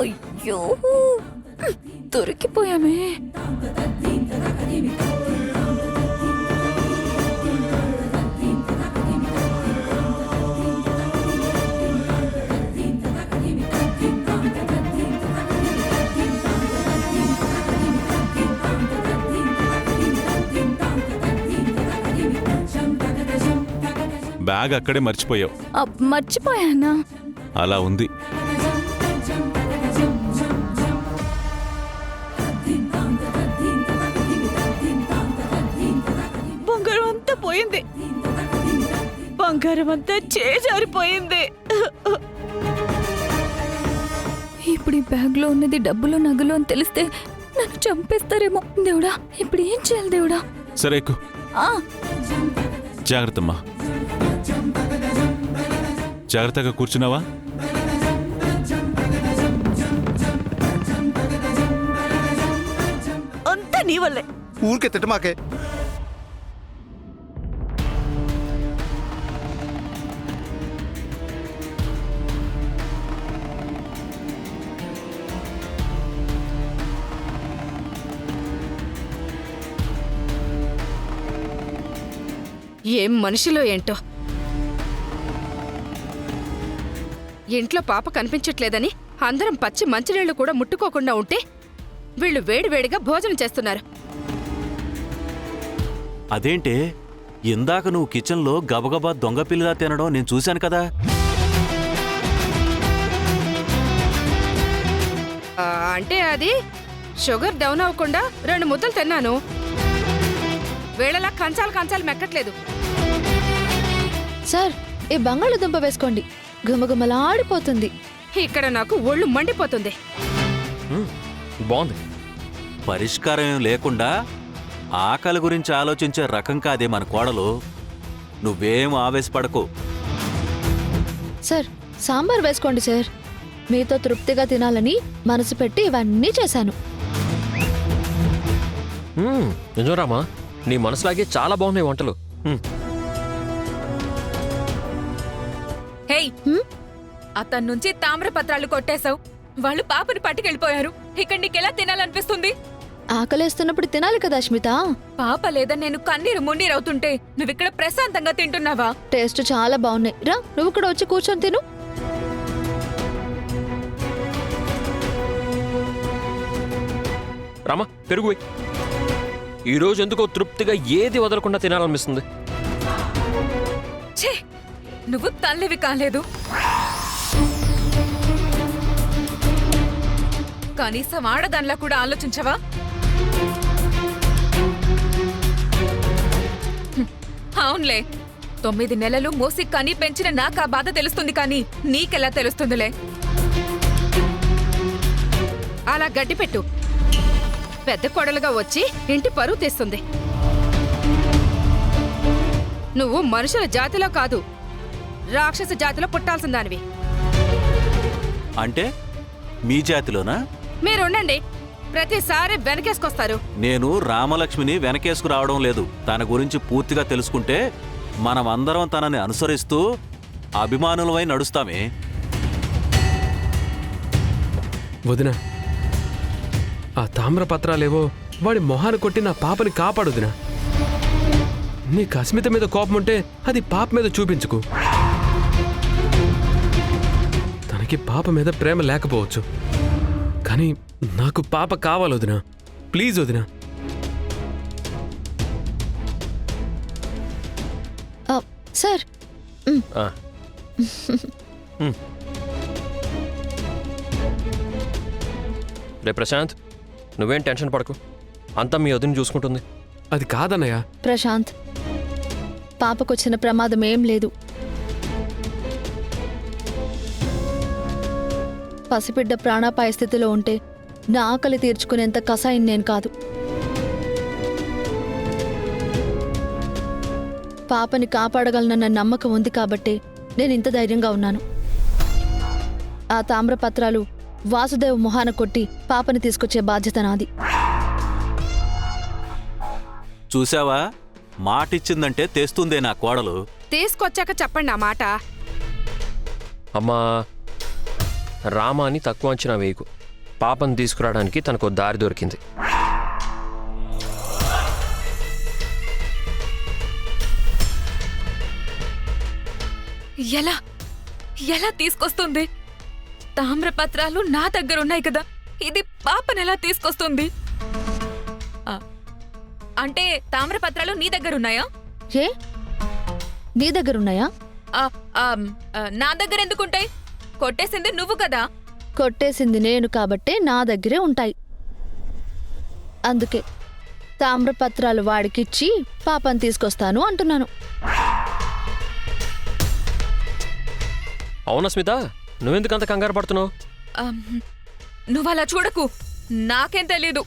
అయ్యో దొరికిపోయామే. బ్యాగ్ అక్కడే మర్చిపోయావు. మర్చిపోయానా? అలా ఉంది. బంగారం అంతా పోయింది. బంగారం అంతా చేజారిపోయింది. ఇప్పుడు ఈ బ్యాగ్ లో ఉన్నది డబ్బులు నగలు అని తెలిస్తే నన్ను చంపేస్తారేమో. దేవుడా, ఇప్పుడు ఏం చేయాలి దేవుడా? సరే ఎక్కు. జాగ్రత్తమ్మా. జాగ్రత్తగా కూర్చున్నావా? అంతా నీ వల్లే. ఊరికే తిట్టమాకే. ఏం మనిషిలో ఏంటో. ఇంట్లో పాప కనిపించట్లేదని అందరం పచ్చి మంచినీళ్లు కూడా ముట్టుకోకుండా ఉంటే వీళ్ళు వేడివేడిగా భోజనం చేస్తున్నారు. అదేంటే, ఇందాక నువ్వు కిచెన్లో గబగబా దొంగపిల్లిలా తినడం నేను చూశాను కదా. అంటే అది షుగర్ డౌన్ అవ్వకుండా 2 ముద్దలు తిన్నాను. వేళలా కంచాలు మెక్కట్లేదు. సార్, ఈ బంగాళదుంప వేసుకోండి, గుమగుమలాడిపోతుంది. ఇక్కడ నాకు ఒళ్ళు మండిపోతుంది. బాగుంది. పరిష్కారం ఏం లేకుండా ఆకలి గురించి ఆలోచించే రకం కాదే మన కోడలు. నువ్వేం ఆవేశపడకు. సార్, సాంబార్ వేసుకోండి సార్. మీతో తృప్తిగా తినాలని మనసు పెట్టి ఇవన్నీ చేశాను. నిజంరామా, నీ మనసులాగే చాలా బాగున్నాయి వంటలు. హేయ్, అతని నుంచి తామ్రపత్రాలు కొట్టేశావు. వాళ్ళు పాపని పట్టుకెళ్ళిపోయారు. ఇక్కడ నీకెలా తినాలనిపిస్తుంది? ఆకలేస్తున్నప్పుడు తినాలి కదా అష్మిత. పాప లేదా నేను కన్నీరు మున్నీరవుతుంటే నువ్విక్కడ ప్రశాంతంగా తింటున్నావా? టేస్ట్ చాలా బాగున్నాయి. రా, నువ్వు కూడా వచ్చి కూర్చొని తిను. రామా, పెరుగు. ఈరోజు ఎందుకో తృప్తిగా ఏది వదలకుండా తినాలనిపిస్తుంది. ఛే, నువ్వు తల్లివి కాలేదు. కనీసం ఆడదానిలా కూడా ఆలోచించవా? అవునులే, 9 నెలలు మోసి కని పెంచిన నాకు ఆ బాధ తెలుస్తుంది, కానీ నీకెలా తెలుస్తుందిలే? అలా గడ్డిపెట్టు. పెద్ద కొడలుగా వచ్చి ఇంటి పరువు తెస్తుంది. నువ్వు మనుషుల జాతిలో కాదు, రాక్షస జాతిలో పుట్టాల్సిన దానివి. అంటే మీ జాతిలోనా? మీరుండండి, ప్రతిసారి వెనకేసుకొస్తారు. నేను రామలక్ష్మిని వెనకేసుకు రావడం లేదు. తన గురించి పూర్తిగా తెలుసుకుంటే మనమందరం తనని అనుసరిస్తూ అభిమానులమై నడుస్తామే. వదినా, ఆ తామ్రపత్రాలేవో వాడి మొహాన్ని కొట్టి నా పాపని కాపాడుదినా. నీకు అస్మిత మీద కోపం ఉంటే అది పాప మీద చూపించుకు. తనకి పాప మీద ప్రేమ లేకపోవచ్చు, కానీ నాకు పాప కావాలి వదినా. ప్లీజ్ వదినా. సార్, రే ప్రశాంత్, నువ్వేం టెన్షన్ పడకు, అంతా మీ వదిన చూసుకుంటుంది. అది కాదన్నయ్య. ప్రశాంత్, పాపకొచ్చిన ప్రమాదం ఏం లేదు. పసిబిడ్డ ప్రాణాపాయ స్థితిలో ఉంటే నా ఆకలి తీర్చుకునేంత కసాయిని నేను కాదు. పాపని కాపాడగలనన్న నమ్మకం ఉంది కాబట్టే నేను ఇంత ధైర్యంగా ఉన్నాను. ఆ తామ్రపత్రాలు వాసుదేవ్ మొహాన కొట్టి పాపని తీసుకొచ్చే బాధ్యత నాది. చూసావా, మాటిచ్చిందంటే తెస్తుందే నా కోడలు. తీసుకొచ్చాక చెప్పండి ఆ మాట. అమ్మా, రామాని తక్కువ అంచనా వేయకు. పాపను తీసుకురావడానికి తనకు దారి దొరికింది. ఎలా ఎలా తీసుకొస్తుంది? తామ్రపత్రాలు నా దగ్గర ఉన్నాయి కదా, ఇది పాపను ఎలా తీసుకొస్తుంది? ఆ, అంటే తామ్రపత్రాలు నీ దగ్గర ఉన్నాయా? ఏ నీ దగ్గరున్నాయా? ఆ, ఆ, నా దగ్గర ఎందుకుంటాయి? కొట్టేసింది నువ్వు కదా. కొట్టేసింది నేను కాబట్టే నా దగ్గరే ఉంటాయి. అందుకే తామ్రపత్రాలు వాడికిచ్చి పాపను తీసుకొస్తాను అంటున్నాను. అవునా స్మిత, నువ్వెందుకు అంత కంగారు పడుతున్నావు? నువ్వు అలా చూడకు, నాకేం తెలీదు.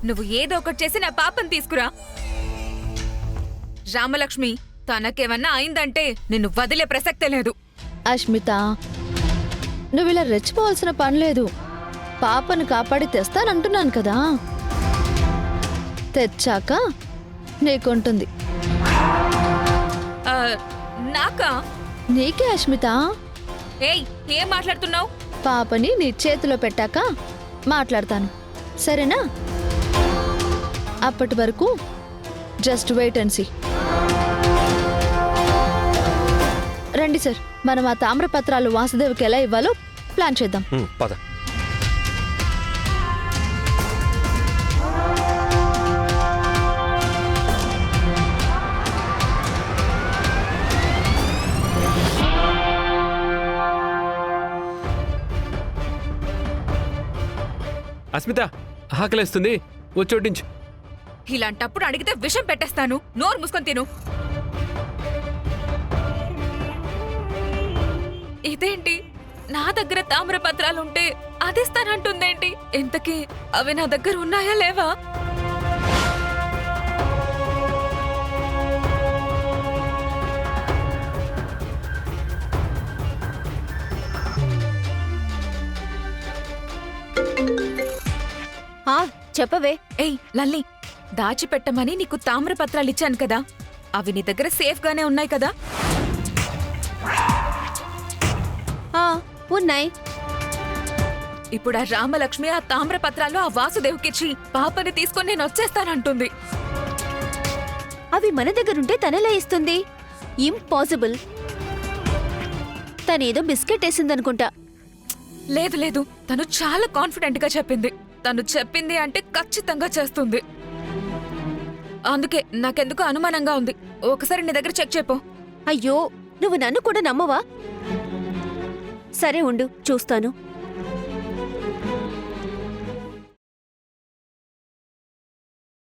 నువ్వు ఏదో ఒకటి చేసి నా పాపను తీసుకురా. రామలక్ష్మి, తనకేమన్నా అయిందంటే నిన్ను వదిలే ప్రసక్తే లేదు. అష్మిత, నువ్విలా రెచ్చిపోవాల్సిన పనిలేదు. పాపను కాపాడి తెస్తానంటున్నాను కదా. తెచ్చాక నీకుంటుంది. నాకా? నీకే అష్మిత. ఏయ్, ఏం మాట్లాడుతున్నావు? పాపని నీ చేతిలో పెట్టాక మాట్లాడతాను, సరేనా? అప్పటి వరకు జస్ట్ వెయిట్ అండ్ సీ. రండి సార్, మనం ఆ తామ్రపత్రాలు వాసుదేవ్కి ఎలా ఇవ్వాలో ప్లాన్ చేద్దాం. పద. అస్మిత, ఆకలేస్తుంది, వచ్చొడ్డించు. ఇలాంటప్పుడు అడిగితే విషం పెట్టేస్తాను. నోరు మూసుకొని తిను. ఇదేంటి, నా దగ్గర తామ్రపత్రాలుంటే అదిస్తానంటుందేంటి? ఇంతకీ అవి నా దగ్గర ఉన్నాయా లేవా? చెప్పవే. ఏయ్ లల్లి, దాచిపెట్టమని నీకు తామ్రపత్రాలు ఇచ్చాను కదా, అవి నీ దగ్గర సేఫ్ గానే ఉన్నాయి కదా? ఉన్నాయి. ఇప్పుడు ఆ రామలక్ష్మి ఆ తామ్రపత్రాలు ఆ వాసుదేవ్కిచ్చి పాపని తీసుకొని నేను వచ్చేస్తానంటుంది. అవి మన దగ్గరుంటే తనెలా ఇస్తుంది? ఇంపాసిబుల్. తనేదో బిస్కెట్ వేసిందనుకుంటా. లేదు లేదు, తను చాలా కాన్ఫిడెంట్ గా చెప్పింది. తను చెప్పింది అంటే ఖచ్చితంగా చేస్తుంది. అందుకే నాకెందుకు అనుమానంగా ఉంది. ఒకసారి నీ దగ్గర చెక్ చెప్పు. అయ్యో, నువ్వు నన్ను కూడా నమ్మవా? సరే ఉండు, చూస్తాను.